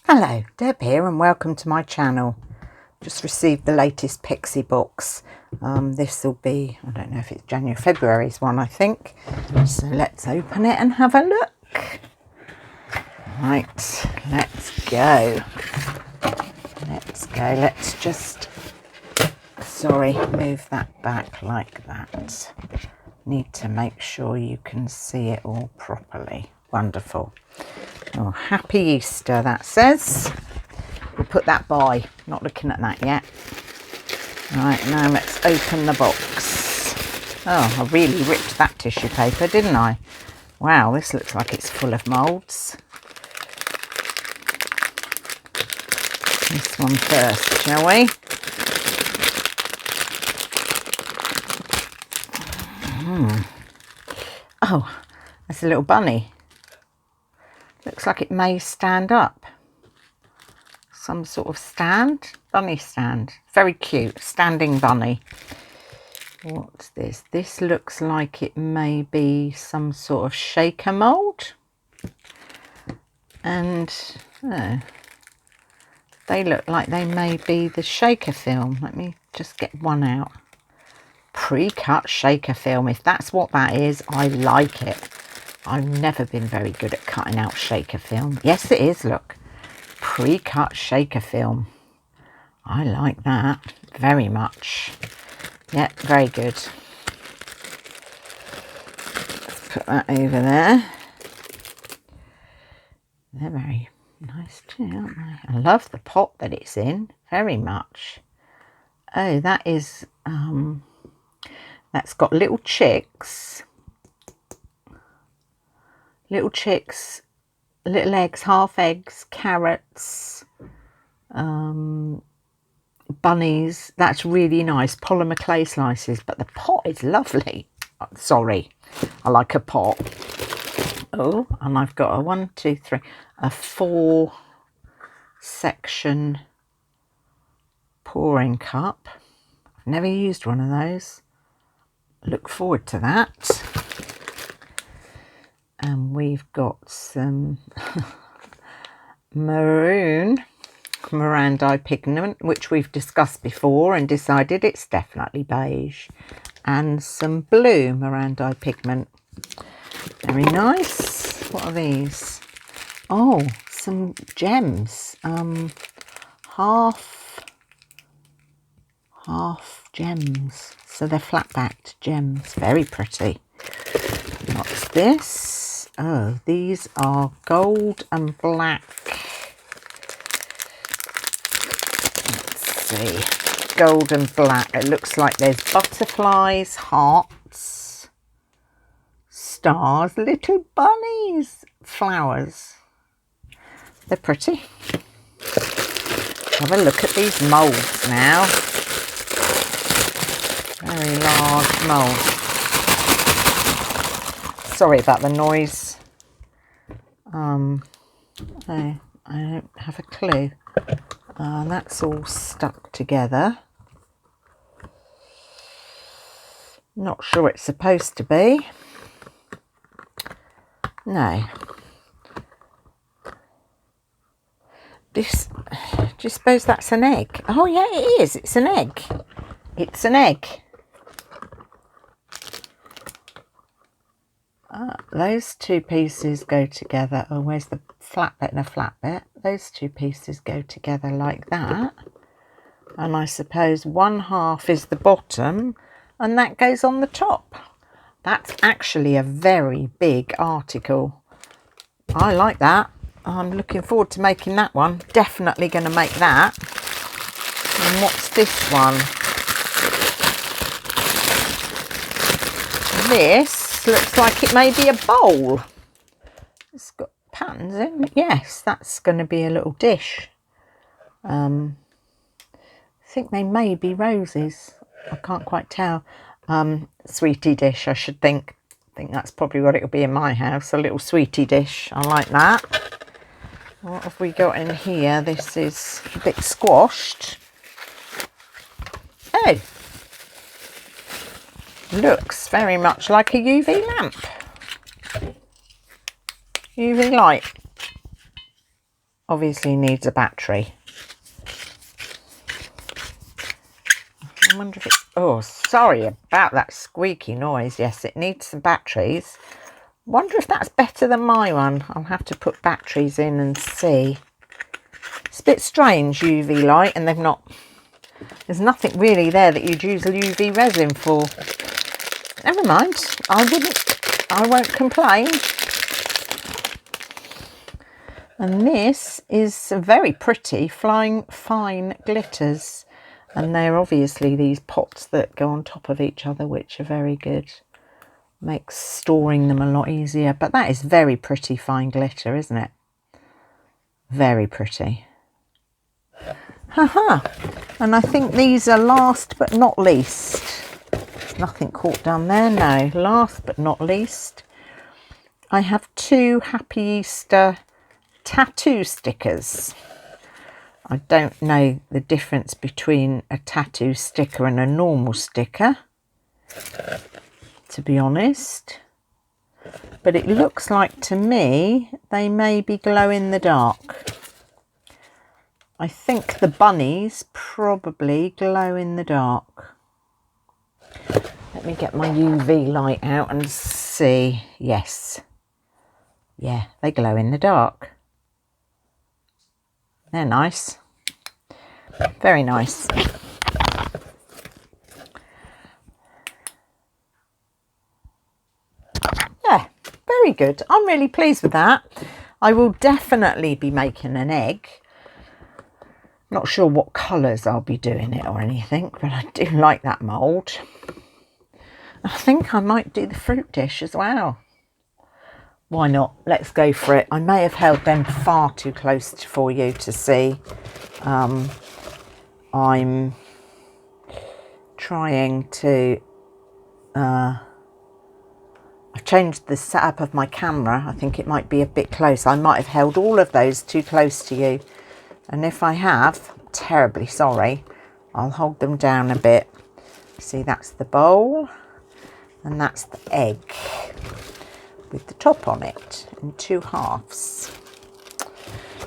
Hello, Deb here and welcome to my channel. Just received the latest Pixie box. This will be, I don't know if it's January, February's one I think. So let's open it and have a look. Right, let's go. Let's just, move that back like that. Need to make sure you can see it all properly. Wonderful. Oh, happy Easter, that says. We'll put that by. Not looking at that yet. Right, now let's open the box. Oh, I really ripped that tissue paper, didn't I? Wow, this looks like it's full of moulds. This one first, shall we? Oh, there's a little bunny. Looks like it may stand up. Some sort of stand, bunny stand. Very cute, standing bunny. What's this? This looks like it may be some sort of shaker mould. And they look like they may be the shaker film. Let me just get one out. Pre-cut shaker film. If that's what that is, I like it. I've never been very good at cutting out shaker film. Yes, it is, look. Pre-cut shaker film. I like that very much. Yeah, very good. Let's put that over there. They're very nice too, aren't they? I love the pot that it's in very much. Oh, that is, that's got little chicks. Little chicks, little eggs, half eggs, carrots, bunnies. That's really nice. Polymer clay slices, but the pot is lovely. Sorry, I like a pot. Oh, and I've got a 4 section pouring cup. I've never used one of those. Look forward to that. And we've got some maroon dye pigment, which we've discussed before and decided it's definitely beige, and some blue dye pigment. Very nice. What are these? Oh, some gems. Half gems, so they're flat backed gems. Very pretty. What's this? Oh, these are gold and black. Let's see. Gold and black. It looks like there's butterflies, hearts, stars, little bunnies, flowers. They're pretty. Have a look at these moulds now. Very large moulds. Sorry about the noise. I don't have a clue. That's all stuck together. Not sure it's supposed to be. No. This, do you suppose that's an egg? Oh yeah, it is. It's an egg. It's an egg. Those two pieces go together. Oh, where's the flat bit and a flat bit? Those two pieces go together like that. And I suppose one half is the bottom and that goes on the top. That's actually a very big article. I like that. I'm looking forward to making that one. Definitely going to make that. And what's this one? This looks like it may be a bowl. It's got patterns in it. Yes, that's going to be a little dish. I think they may be roses. I can't quite tell. Sweetie dish, I should think. I think that's probably what it'll be in my house. A little sweetie dish. I like that. What have we got in here? This is a bit squashed. Oh. Looks very much like a UV lamp. UV light. obviously needs a battery. I wonder if it's... Oh, sorry about that squeaky noise. Yes, it needs some batteries. Wonder if that's better than my one. I'll have to put batteries in and see. It's a bit strange, UV light, and they've not... There's nothing really there that you'd use UV resin for. Never mind. I won't complain. And this is very pretty flying fine glitters. And they're obviously these pots that go on top of each other, which are very good. Makes storing them a lot easier. But that is very pretty fine glitter, isn't it? Very pretty. Haha. And I think these are last but not least. There's nothing caught down there. No. Last but not least, I have 2 Happy Easter tattoo stickers. I don't know the difference between a tattoo sticker and a normal sticker, to be honest. But it looks like to me they may be glow in the dark. I think the bunnies probably glow in the dark. Let me get my UV light out and see. Yes. Yeah, they glow in the dark. They're nice. Very nice. Yeah, very good. I'm really pleased with that. I will definitely be making an egg. Not sure what colours I'll be doing it or anything, but I do like that mould. I think I might do the fruit dish as well. Why not? Let's go for it. I may have held them far too close for you to see. I'm trying to... I've changed the setup of my camera. I think it might be a bit close. I might have held all of those too close to you. And if I have, I'm terribly sorry. I'll hold them down a bit. See, that's the bowl. And that's the egg with the top on it in 2 halves.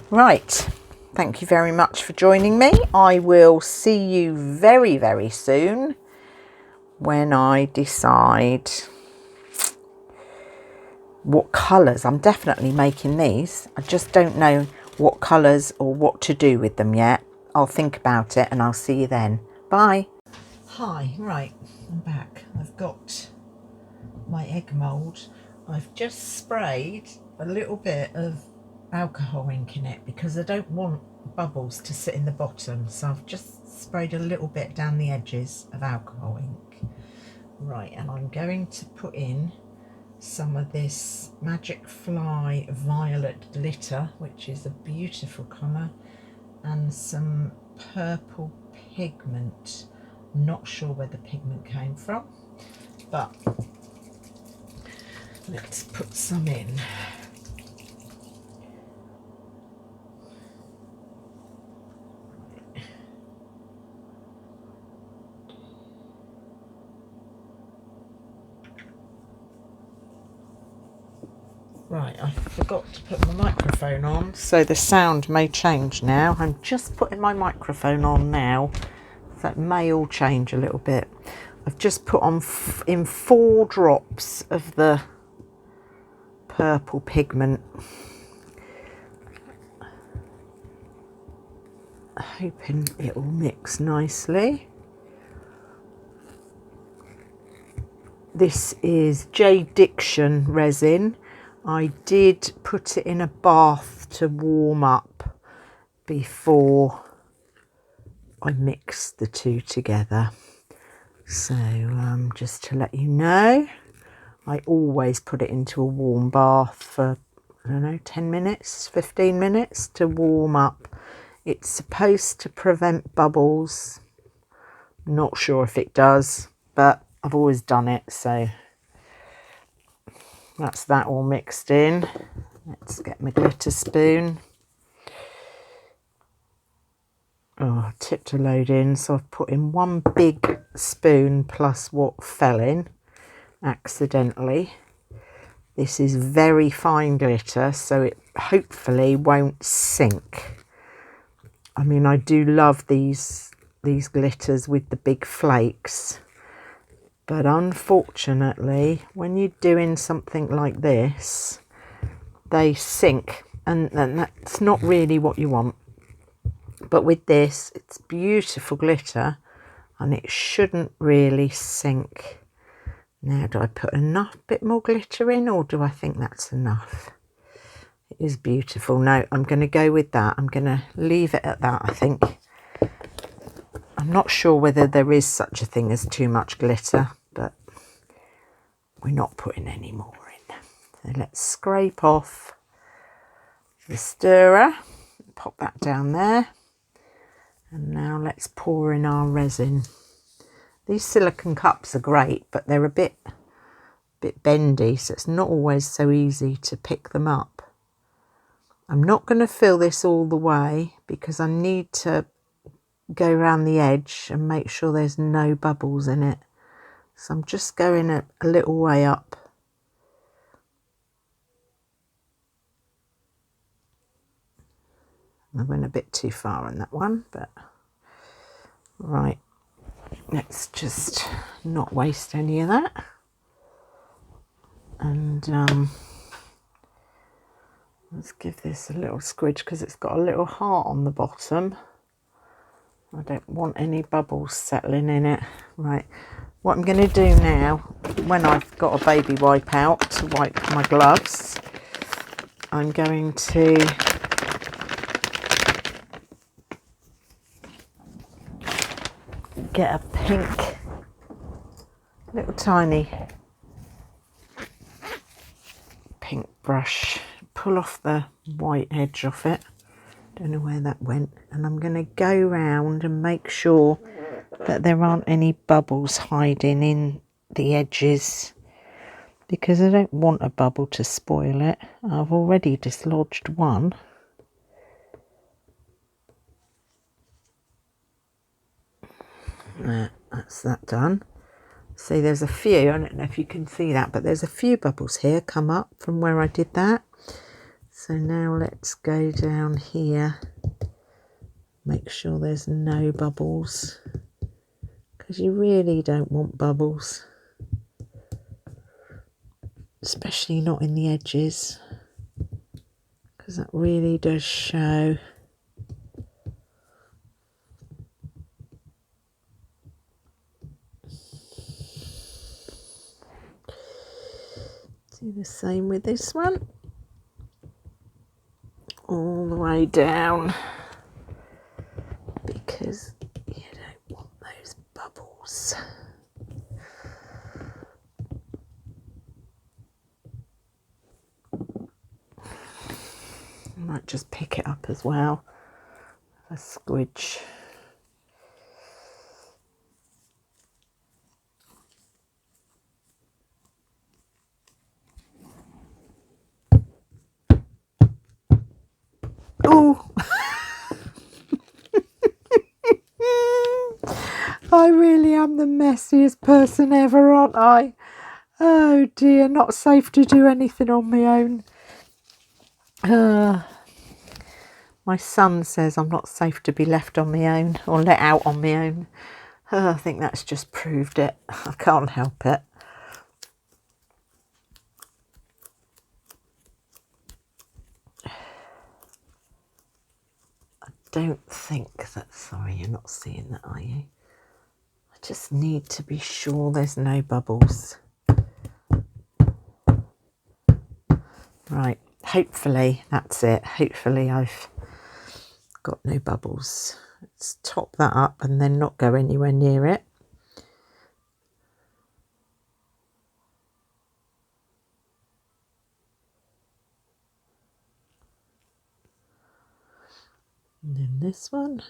Right. Thank you very much for joining me. I will see you very, very soon when I decide what colours. I'm definitely making these. I just don't know what colours or what to do with them yet. I'll think about it and I'll see you then. Bye. Hi, right, I'm back. I've got my egg mould. I've just sprayed a little bit of alcohol ink in it because I don't want bubbles to sit in the bottom. So I've just sprayed a little bit down the edges of alcohol ink. Right, and I'm going to put in some of this Magic Fly Violet Glitter, which is a beautiful colour, and some purple pigment. Not sure where the pigment came from, but let's put some in. Right, I forgot to put my microphone on, so the sound may change now. I'm just putting my microphone on now. That may all change a little bit. I've just put on in 4 drops of the purple pigment. Hoping it will mix nicely. This is J. Diction resin. I did put it in a bath to warm up before I mixed the 2 together. So just to let you know, I always put it into a warm bath for, I don't know, 10 minutes, 15 minutes to warm up. It's supposed to prevent bubbles. Not sure if it does, but I've always done it, so that's that all mixed in. Let's get my glitter spoon. Oh, I tipped a load in, so I've put in 1 big spoon plus what fell in accidentally. This is very fine glitter, so it hopefully won't sink. I mean, I do love these glitters with the big flakes, but unfortunately, when you're doing something like this, they sink, and that's not really what you want. But with this, it's beautiful glitter, and it shouldn't really sink. Now, do I put enough bit more glitter in, or do I think that's enough? It is beautiful. No, I'm going to go with that. I'm going to leave it at that, I think. I'm not sure whether there is such a thing as too much glitter, but we're not putting any more in. So let's scrape off the stirrer. Pop that down there. And now let's pour in our resin. These silicone cups are great, but they're a bit bendy, so it's not always so easy to pick them up. I'm not going to fill this all the way because I need to go around the edge and make sure there's no bubbles in it. So I'm just going a little way up. I went a bit too far on that one, but right. Let's just not waste any of that. And let's give this a little squidge because it's got a little heart on the bottom. I don't want any bubbles settling in it. Right, what I'm going to do now, when I've got a baby wipe out to wipe my gloves, I'm going to get a pink, little tiny pink brush, pull off the white edge off it. Don't know where that went. And I'm going to go round and make sure that there aren't any bubbles hiding in the edges, because I don't want a bubble to spoil it. I've already dislodged one. That's that done. See, there's a few, I don't know if you can see that, but there's a few bubbles here come up from where I did that. So now let's go down here, make sure there's no bubbles, because you really don't want bubbles, especially not in the edges, because that really does show. Do the same with this one, all the way down, because you don't want those bubbles. I might just pick it up as well, a squidge. Oh, I really am the messiest person ever, aren't I? Oh dear, not safe to do anything on my own. My son says I'm not safe to be left on my own or let out on my own. I think that's just proved it. I can't help it. Don't think that, sorry, you're not seeing that, are you? I just need to be sure there's no bubbles. Right, hopefully that's it. Hopefully I've got no bubbles. Let's top that up and then not go anywhere near it. And then this one.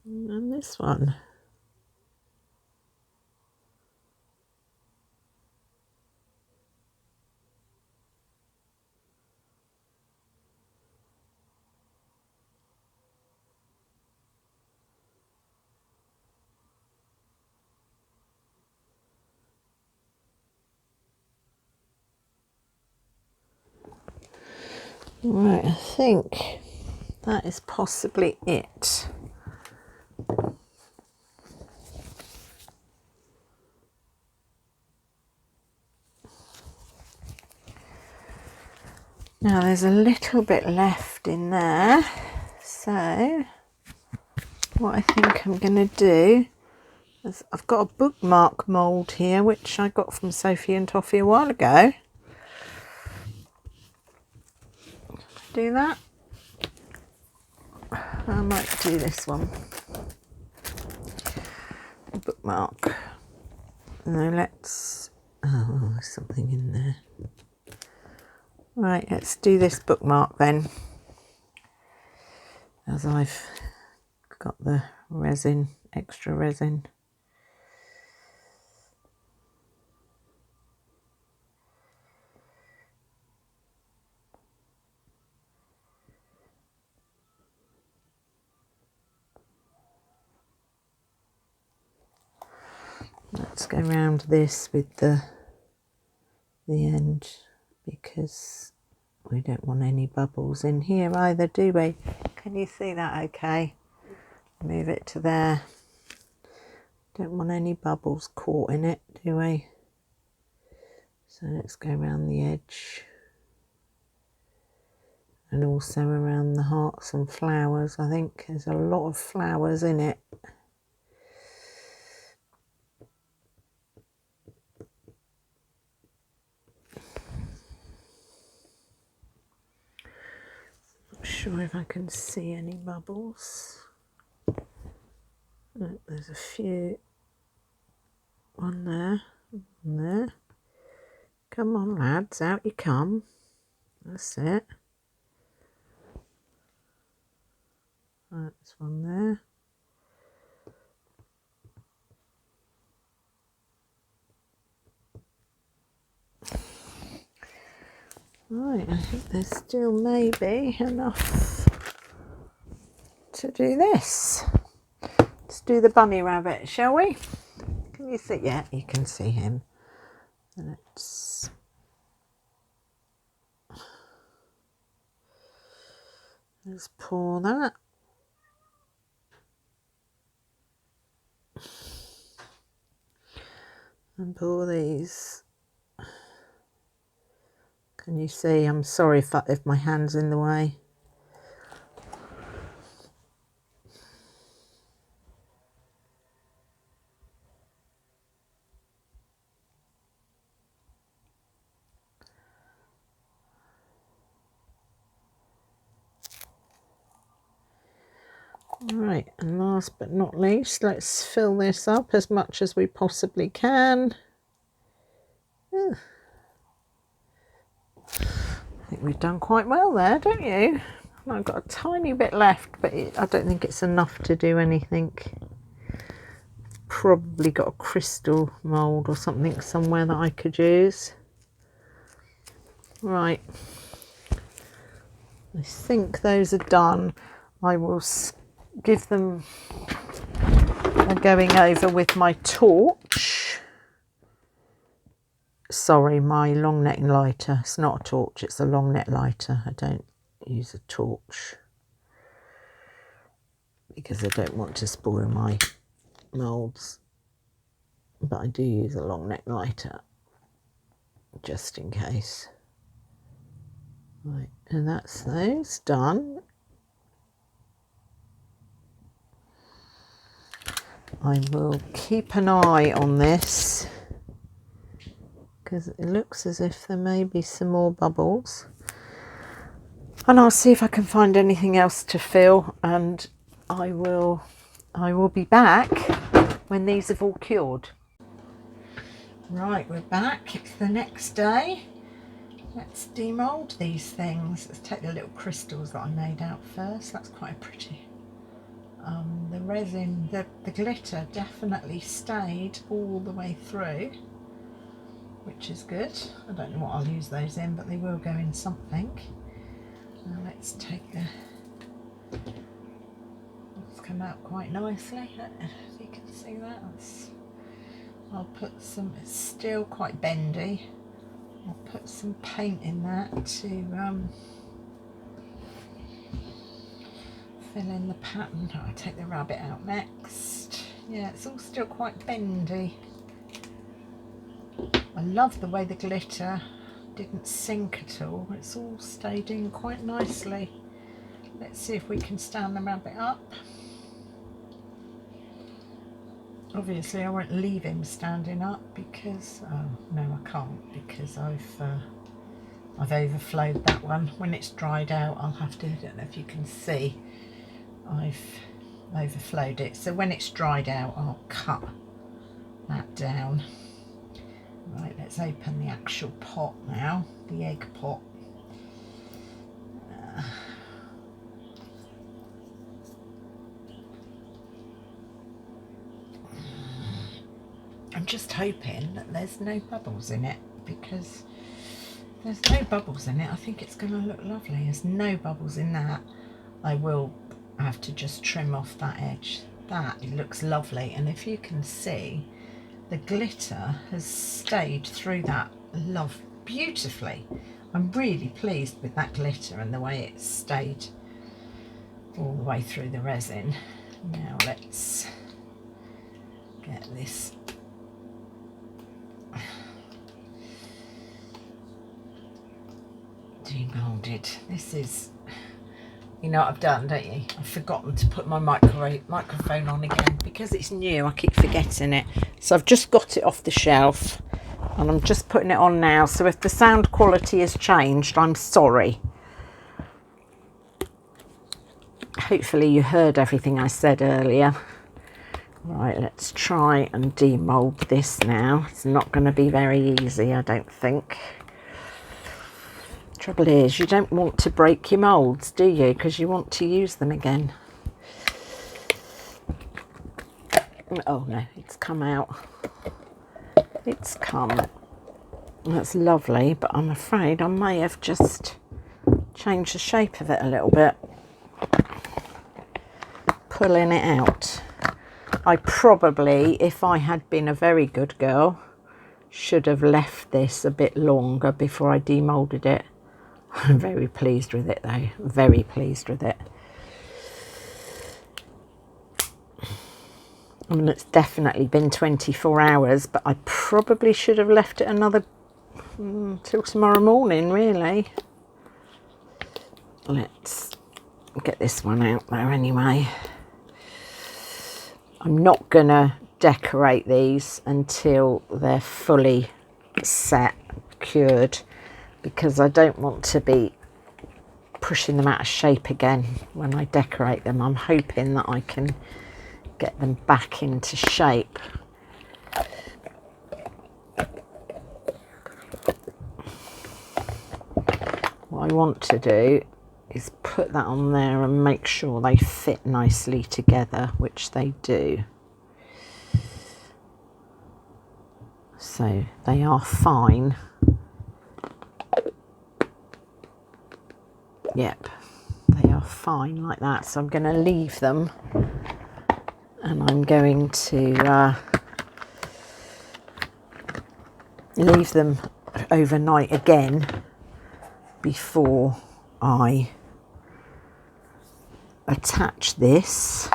And this one. Right, I think that is possibly it. Now there's a little bit left in there, so what I think I'm going to do is I've got a bookmark mould here which I got from Sophie and Toffee a while ago. Do that. I might do this one. Bookmark. Now let's, oh, there's something in there. Right, let's do this bookmark then, as I've got the resin, extra resin. Let's go around this with the end, because we don't want any bubbles in here either, do we? Can you see that okay? Move it to there. Don't want any bubbles caught in it, do we? So let's go around the edge. And also around the hearts and flowers. I think there's a lot of flowers in it. Not sure if I can see any bubbles. Oh, there's a few. One there, one there. Come on lads, out you come. That's it. That's one there. Right, I think there's still maybe enough to do this. Let's do the bunny rabbit, shall we? Can you see? Yeah, you can see him. Let's pour that. And pour these. Can you see? I'm sorry if my hand's in the way. Right, and last but not least, let's fill this up as much as we possibly can. I think we've done quite well there, don't you? I've got a tiny bit left, but I don't think it's enough to do anything. Probably got a crystal mould or something somewhere that I could use. Right, I think those are done. I will give them a going over with my torch. Sorry, my long neck lighter. It's not a torch, it's a long neck lighter. I don't use a torch because I don't want to spoil my moulds, but I do use a long neck lighter just in case. Right, and that's those done. I will keep an eye on this because it looks as if there may be some more bubbles, and I'll see if I can find anything else to fill, and I will be back when these have all cured. Right, we're back. It's the next day. Let's demould these things. Let's take the little crystals that I made out first. That's quite pretty. The resin, the glitter definitely stayed all the way through, which is good. I don't know what I'll use those in, but they will go in something. Now let's take it's come out quite nicely. If you can see that, I'll put some, it's still quite bendy. I'll put some paint in that to fill in the pattern. Oh, I'll take the rabbit out next. Yeah, it's all still quite bendy. I love the way the glitter didn't sink at all. It's all stayed in quite nicely. Let's see if we can stand the rabbit up. Obviously I won't leave him standing up because, oh no I can't, because I've overflowed that one. When it's dried out I'll have to, I don't know if you can see, I've overflowed it. So when it's dried out I'll cut that down. Right, let's open the actual pot now, the egg pot. I'm just hoping that there's no bubbles in it, because if there's no bubbles in it I think it's going to look lovely. There's no bubbles in that. I will have to just trim off that edge. That, it looks lovely, and if you can see, the glitter has stayed through that beautifully. I'm really pleased with that glitter and the way it stayed all the way through the resin. Now let's get this demolded. This is, you know what I've done, don't you? I've forgotten to put my microphone on again because it's new. I keep forgetting it. So I've just got it off the shelf and I'm just putting it on now. So if the sound quality has changed, I'm sorry. Hopefully you heard everything I said earlier. Right, let's try and demold this now. It's not going to be very easy, I don't think. Trouble is, you don't want to break your moulds, do you? Because you want to use them again. Oh no, it's come out. It's come. That's lovely, but I'm afraid I may have just changed the shape of it a little bit. Pulling it out. I probably, if I had been a very good girl, should have left this a bit longer before I demolded it. I'm very pleased with it though, very pleased with it. I mean, it's definitely been 24 hours, but I probably should have left it another till tomorrow morning, really. Let's get this one out there anyway. I'm not gonna decorate these until they're fully set, cured, because I don't want to be pushing them out of shape again when I decorate them. I'm hoping that I can get them back into shape. What I want to do is put that on there and make sure they fit nicely together, which they do. So they are fine. Yep, they are fine like that. So I'm going to leave them, and I'm going to leave them overnight again before I attach this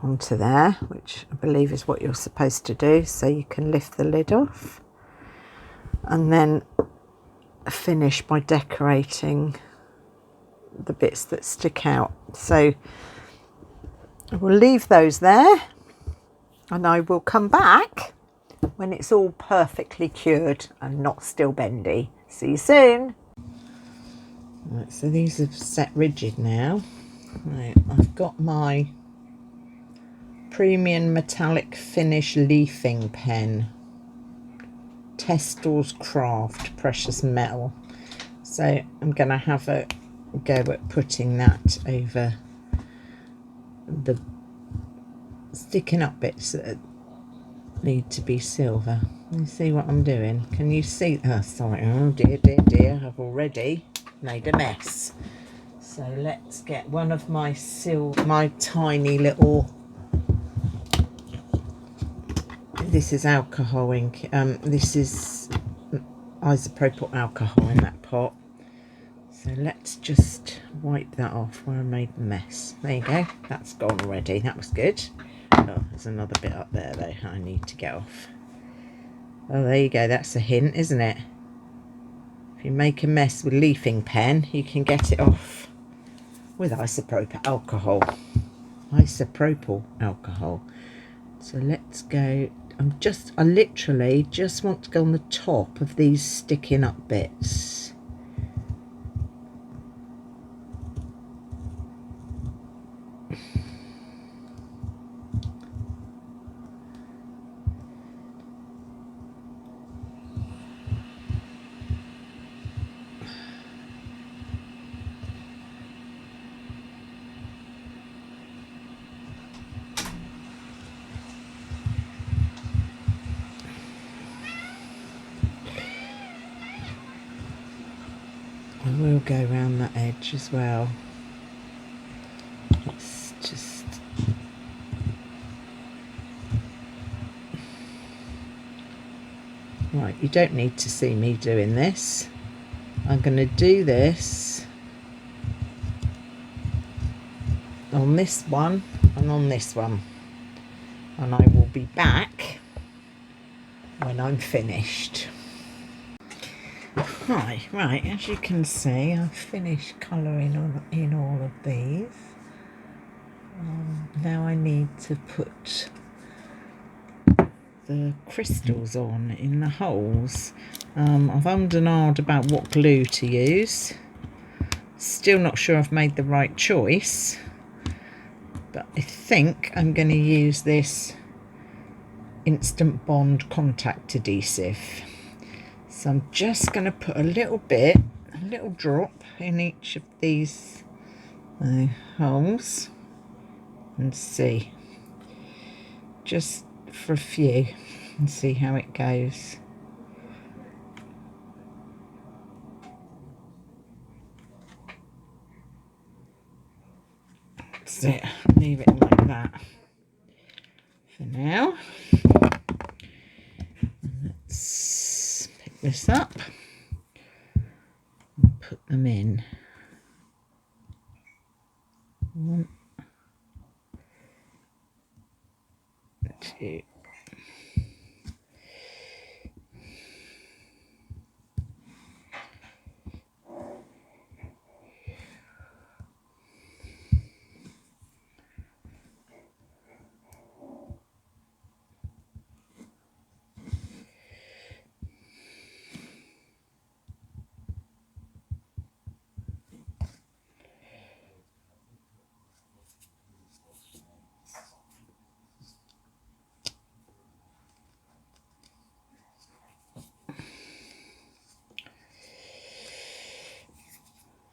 onto there, which I believe is what you're supposed to do. So you can lift the lid off and then finish by decorating the bits that stick out. So I will leave those there, and I will come back when it's all perfectly cured and not still bendy. See you soon. Right, so these have set rigid now. Right, I've got my premium metallic finish leafing pen, Testor's Craft precious metal. So I'm going to have a go at putting that over the sticking up bits that need to be silver. You see what I'm doing? Can you see? Oh, sorry. Oh dear, dear, dear. I've already made a mess. So let's get one of my tiny little. This is alcohol ink. This is isopropyl alcohol in that pot. So let's just wipe that off where I made the mess. There you go, that's gone already. That was good. Oh, there's another bit up there though I need to get off. Oh, there you go, that's a hint, isn't it? If you make a mess with leafing pen, you can get it off with isopropyl alcohol. Isopropyl alcohol. So let's go. I literally just want to go on the top of these sticking up bits. I will go around that edge as well. It's just... Right, you don't need to see me doing this. I'm going to do this on this one and on this one. And I will be back when I'm finished. Right, as you can see, I've finished colouring in all of these. Now I need to put the crystals on in the holes. I've ummed and ahed about what glue to use. Still not sure I've made the right choice, but I think I'm going to use this Instant Bond contact adhesive. So I'm just going to put a little drop in each of these holes and see, just for a few, and see how it goes. That's it, leave it like that for now. Let's pick this up and put them in. One, two.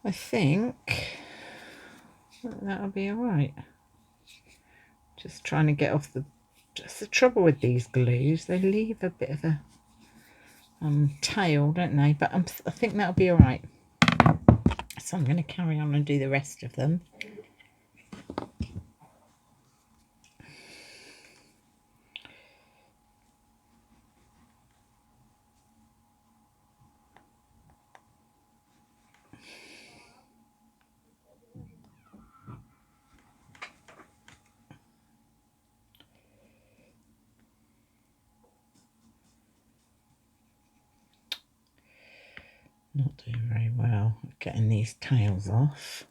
I think that'll be alright. Just trying to get off just the trouble with these glues, they leave a bit of a tail, don't they? But I think that'll be alright. So I'm going to carry on and do the rest of them. Not doing very well at getting these tails off,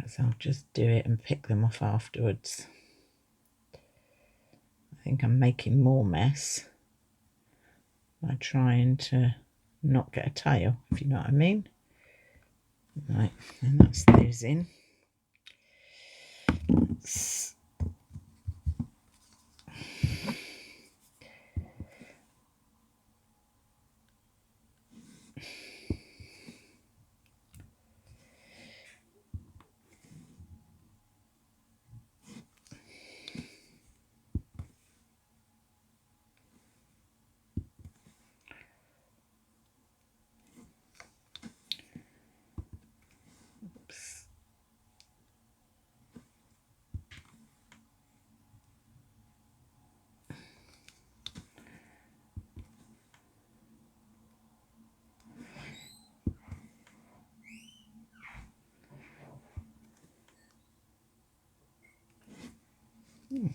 so I'll just do it and pick them off afterwards. I think I'm making more mess by trying to not get a tail, if you know what I mean. Right, and that's those in.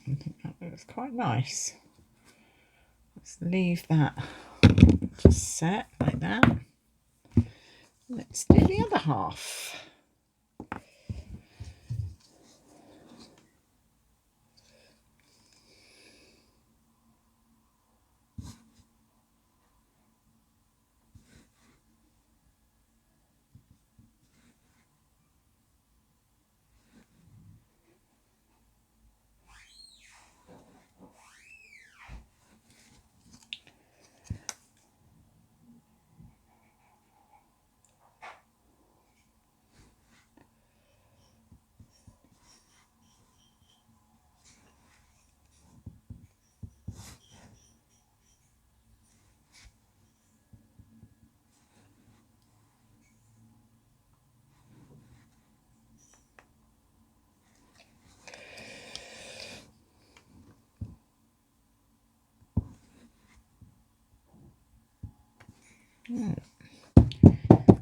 I think that looks quite nice. Let's leave that just set like that. Let's do the other half.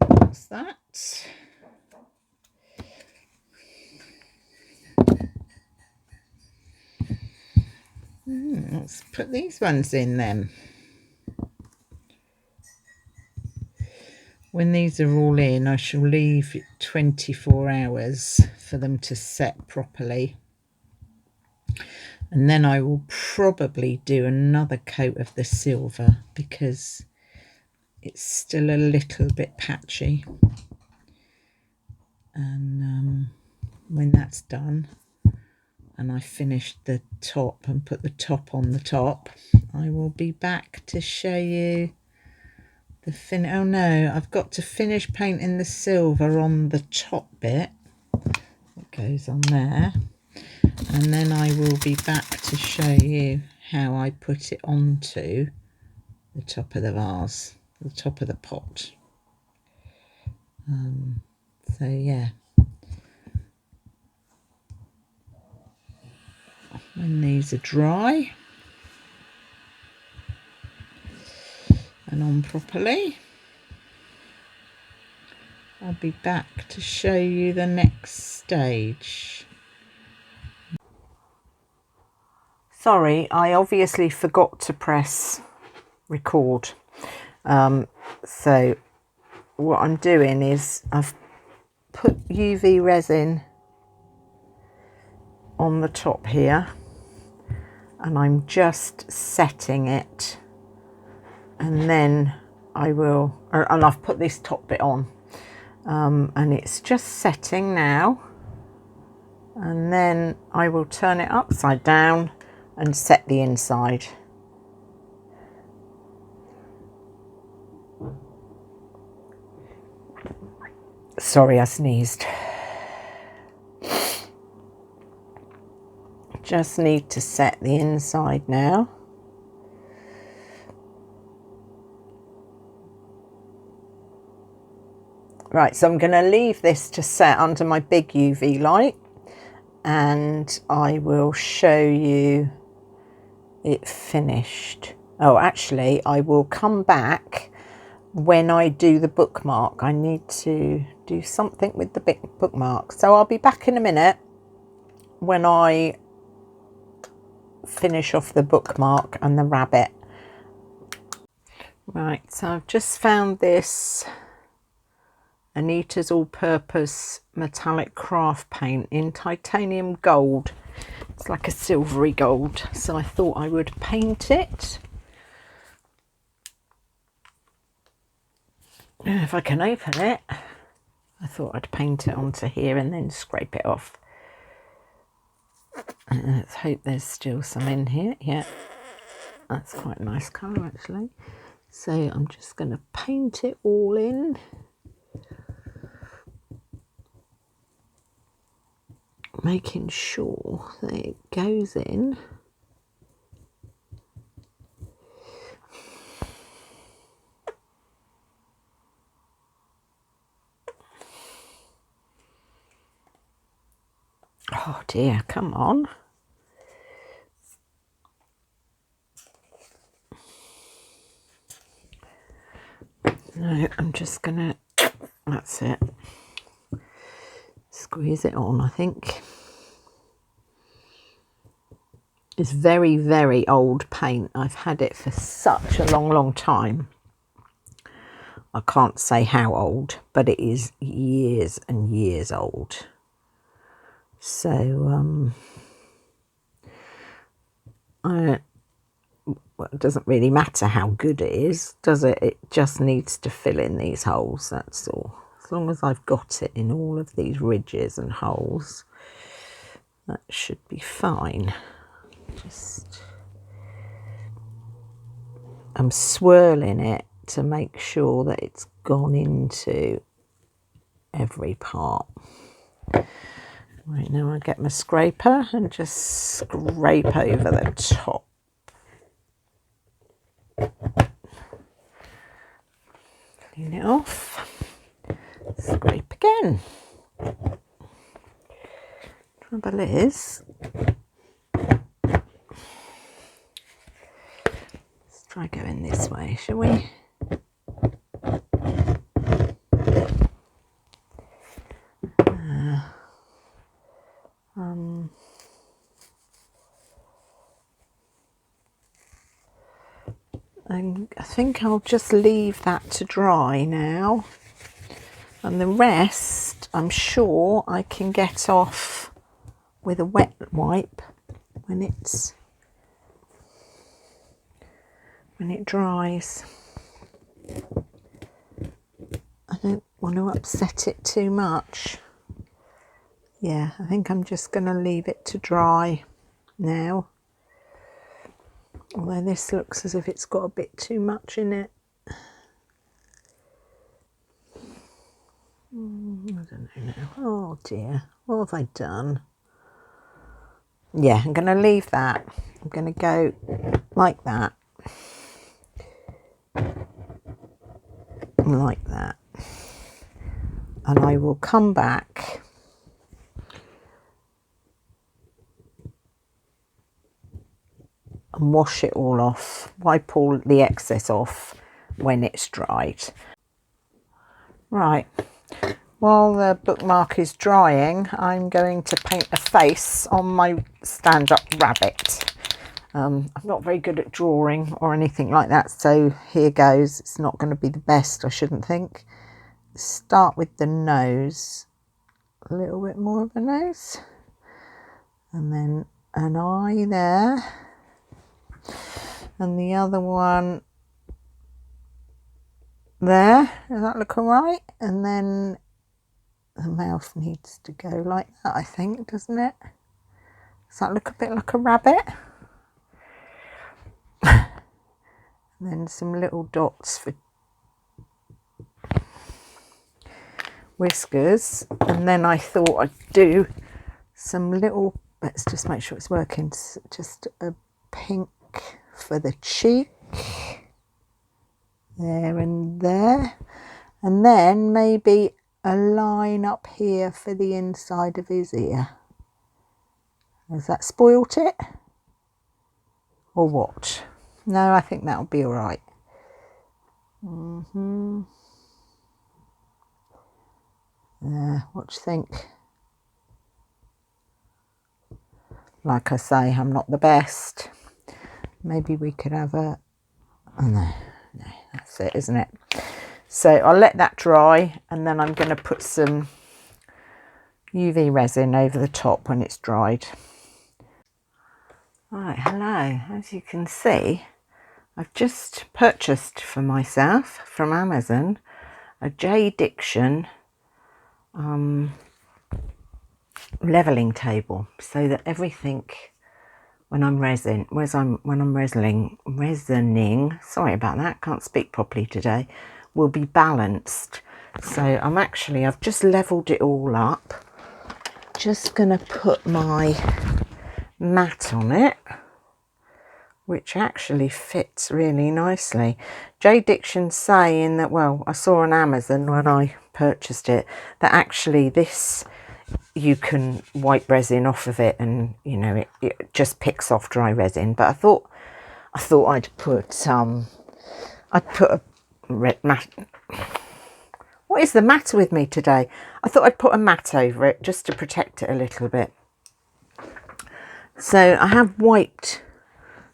What's that? Let's put these ones in then. When these are all in, I shall leave 24 hours for them to set properly. And then I will probably do another coat of the silver because it's still a little bit patchy. And when that's done and I finished the top and put the top on the top, I will be back to show you the oh no, I've got to finish painting the silver on the top bit that goes on there, and then I will be back to show you how I put it onto the top of the vase, the top of the pot. So yeah, when these are dry and on properly, I'll be back to show you the next stage. Sorry, I obviously forgot to press record. So what I'm doing is I've put UV resin on the top here and I'm just setting it, and then I will, and I've put this top bit on, and it's just setting now, and then I will turn it upside down and set the inside. Sorry, I sneezed. Just need to set the inside now. Right, so I'm going to leave this to set under my big UV light, and I will show you it finished. Oh, actually, I will come back when I do the bookmark. I need to do something with the big bookmark. So I'll be back in a minute when I finish off the bookmark and the rabbit. Right, so I've just found this Anita's all-purpose metallic craft paint in titanium gold. It's like a silvery gold, so I thought I would paint it. If I can open it, I thought I'd paint it onto here and then scrape it off. Let's hope there's still some in here. Yeah, that's quite a nice colour actually. So I'm just going to paint it all in. Making sure that it goes in. Oh dear, come on. No, I'm just gonna, that's it. Squeeze it on, I think. It's very, very old paint. I've had it for such a long, long time. I can't say how old, but it is years and years old. So, well, it doesn't really matter how good it is, does it? It just needs to fill in these holes, that's all. As long as I've got it in all of these ridges and holes, that should be fine. I'm swirling it to make sure that it's gone into every part. Right, now I get my scraper and just scrape over the top. Clean it off. Scrape again. Trouble is, let's try going this way, shall we? I think I'll just leave that to dry now, and the rest I'm sure I can get off with a wet wipe when it dries. I don't want to upset it too much. Yeah, I think I'm just going to leave it to dry now. Although this looks as if it's got a bit too much in it. I don't know now. Oh dear, what have I done? Yeah, I'm going to leave that. I'm going to go like that. Like that. And I will come back and wash it all off, wipe all the excess off when it's dried. Right, while the bookmark is drying, I'm going to paint a face on my stand-up rabbit. I'm not very good at drawing or anything like that, so here goes. It's not going to be the best, I shouldn't think. Start with the nose, a little bit more of a nose, and then an eye there. And the other one there. Does that look all right? And then the mouth needs to go like that, I think, doesn't it? Does that look a bit like a rabbit? And then some little dots for whiskers. And then I thought I'd do some little, let's just make sure it's working, just a pink for the cheek, there and there, and then maybe a line up here for the inside of his ear. Has that spoilt it or what? No, I think that'll be all right. What do you think? Like I say, I'm not the best. Maybe we could have a, oh no, that's it, isn't it? So I'll let that dry, and then I'm going to put some UV resin over the top when it's dried. Right, hello. As you can see, I've just purchased for myself from Amazon a J Diction leveling table, so that everything when I'm resining, sorry about that, can't speak properly today, will be balanced. So I've just leveled it all up. Just gonna put my mat on it, which actually fits really nicely. J Diction's saying that, well, I saw on Amazon when I purchased it, that actually this, you can wipe resin off of it, and you know it just picks off dry resin. But I thought I'd put a red mat. What is the matter with me today? I thought I'd put a mat over it just to protect it a little bit. So I have wiped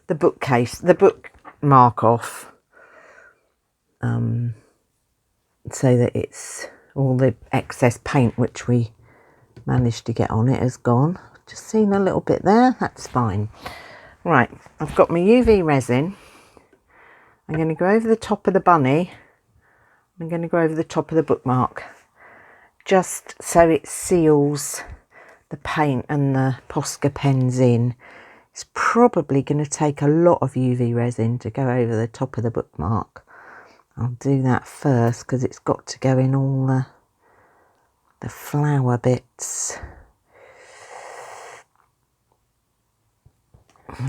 the bookcase, the bookmark off, so that it's all the excess paint which we managed to get on it has gone. Just seen a little bit there, that's fine. Right, I've got my UV resin. I'm going to go over the top of the bunny. I'm going to go over the top of the bookmark, just so it seals the paint and the Posca pens in. It's probably going to take a lot of UV resin to go over the top of the bookmark. I'll do that first because it's got to go in all the flower bits.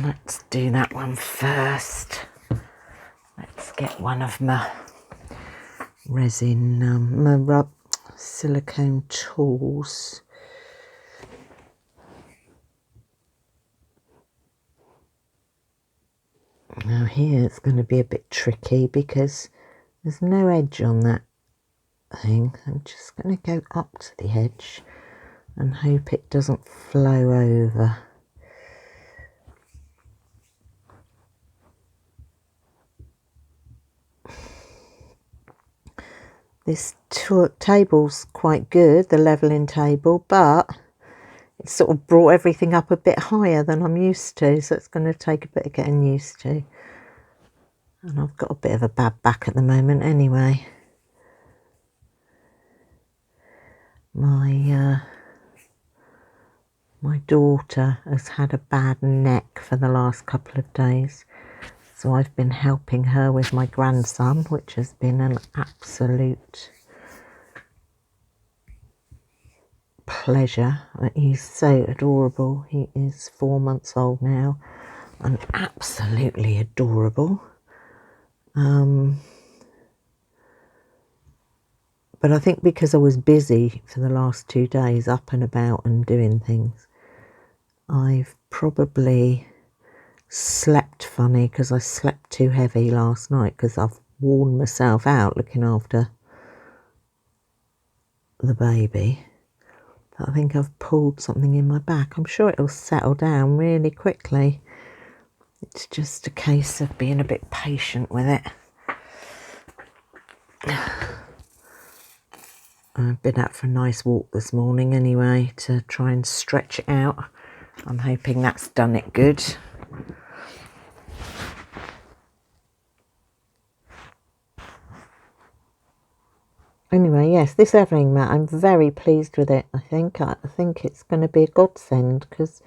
Let's do that one first. Let's get one of my resin, my silicone tools. Now here it's going to be a bit tricky because there's no edge on that thing. I'm just going to go up to the edge and hope it doesn't flow over. This table's quite good, the levelling table, but it's sort of brought everything up a bit higher than I'm used to, so it's going to take a bit of getting used to. And I've got a bit of a bad back at the moment anyway. My daughter has had a bad neck for the last couple of days, so I've been helping her with my grandson, which has been an absolute pleasure. He's so adorable. He is 4 months old now and absolutely adorable. But I think because I was busy for the last 2 days, up and about and doing things, I've probably slept funny because I slept too heavy last night because I've worn myself out looking after the baby. But I think I've pulled something in my back. I'm sure it'll settle down really quickly. It's just a case of being a bit patient with it. I've been out for a nice walk this morning anyway to try and stretch it out. I'm hoping that's done it good. Anyway, yes, this levelling mat, I'm very pleased with it. I think it's going to be a godsend because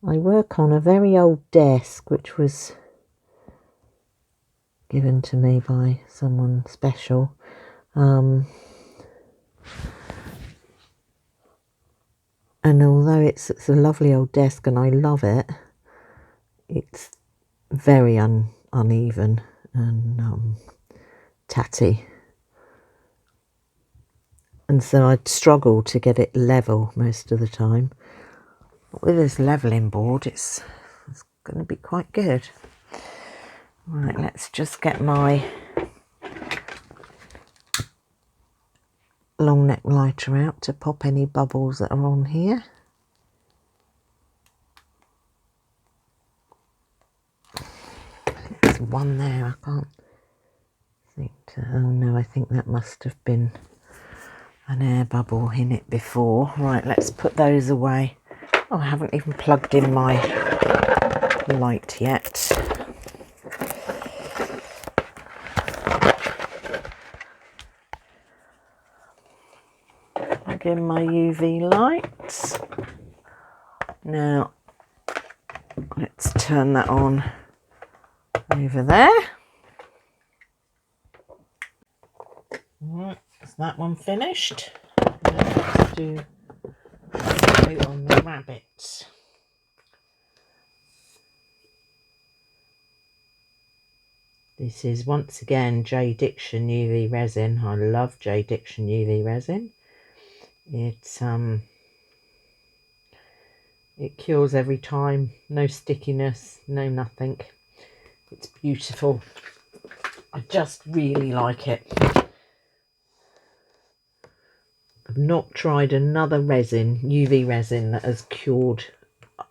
I work on a very old desk which was given to me by someone special. And although it's a lovely old desk and I love it, it's very uneven and tatty. And so I'd struggle to get it level most of the time. But with this levelling board, it's going to be quite good. Right, let's just get my long neck lighter out to pop any bubbles that are on here. There's one there, I can't think to, oh no, I think that must have been an air bubble in it before. Right, let's put those away. Oh, I haven't even plugged in my light yet. Plug in my UV lights. Now, let's turn that on over there. Right, is that one finished? Let's do on the rabbits. This is once again J Diction UV resin. I love J Diction UV resin. It cures every time. No stickiness, no nothing. It's beautiful. I just really like it. I've not tried another resin, UV resin, that has cured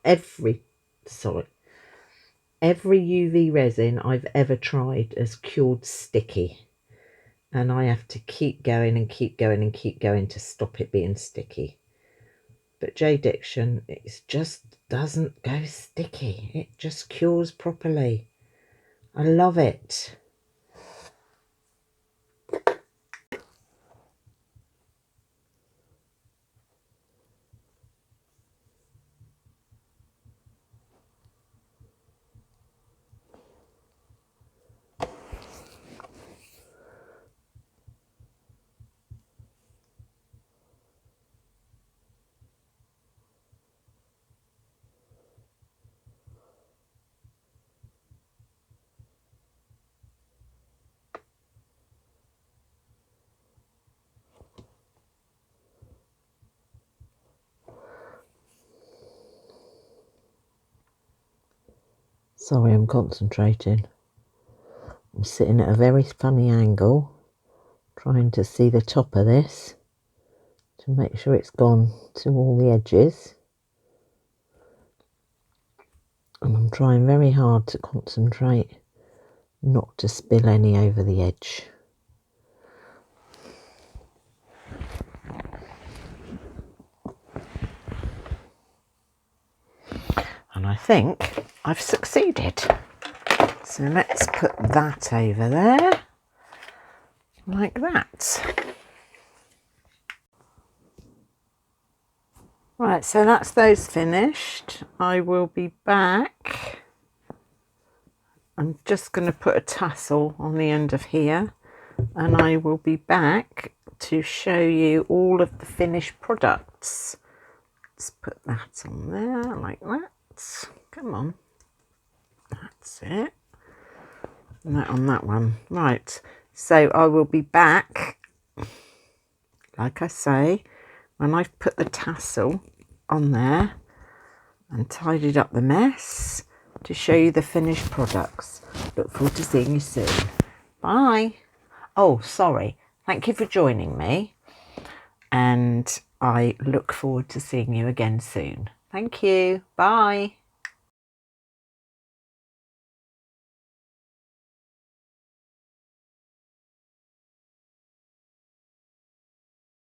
every sorry, every UV resin I've ever tried has cured sticky, and I have to keep going and keep going and keep going to stop it being sticky. But J Diction, it just doesn't go sticky. It just cures properly. I love it. Sorry, I'm concentrating. I'm sitting at a very funny angle, trying to see the top of this to make sure it's gone to all the edges. And I'm trying very hard to concentrate not to spill any over the edge. And I think I've succeeded. So let's put that over there, like that. Right, so that's those finished. I will be back. I'm just going to put a tassel on the end of here, and I will be back to show you all of the finished products. Let's put that on there like that. Come on. That's it. And that on that one. Right, so I will be back, like I say, when I've put the tassel on there and tidied up the mess, to show you the finished products. Look forward to seeing you soon. Bye. Oh, sorry. Thank you for joining me, and I look forward to seeing you again soon. Thank you. Bye.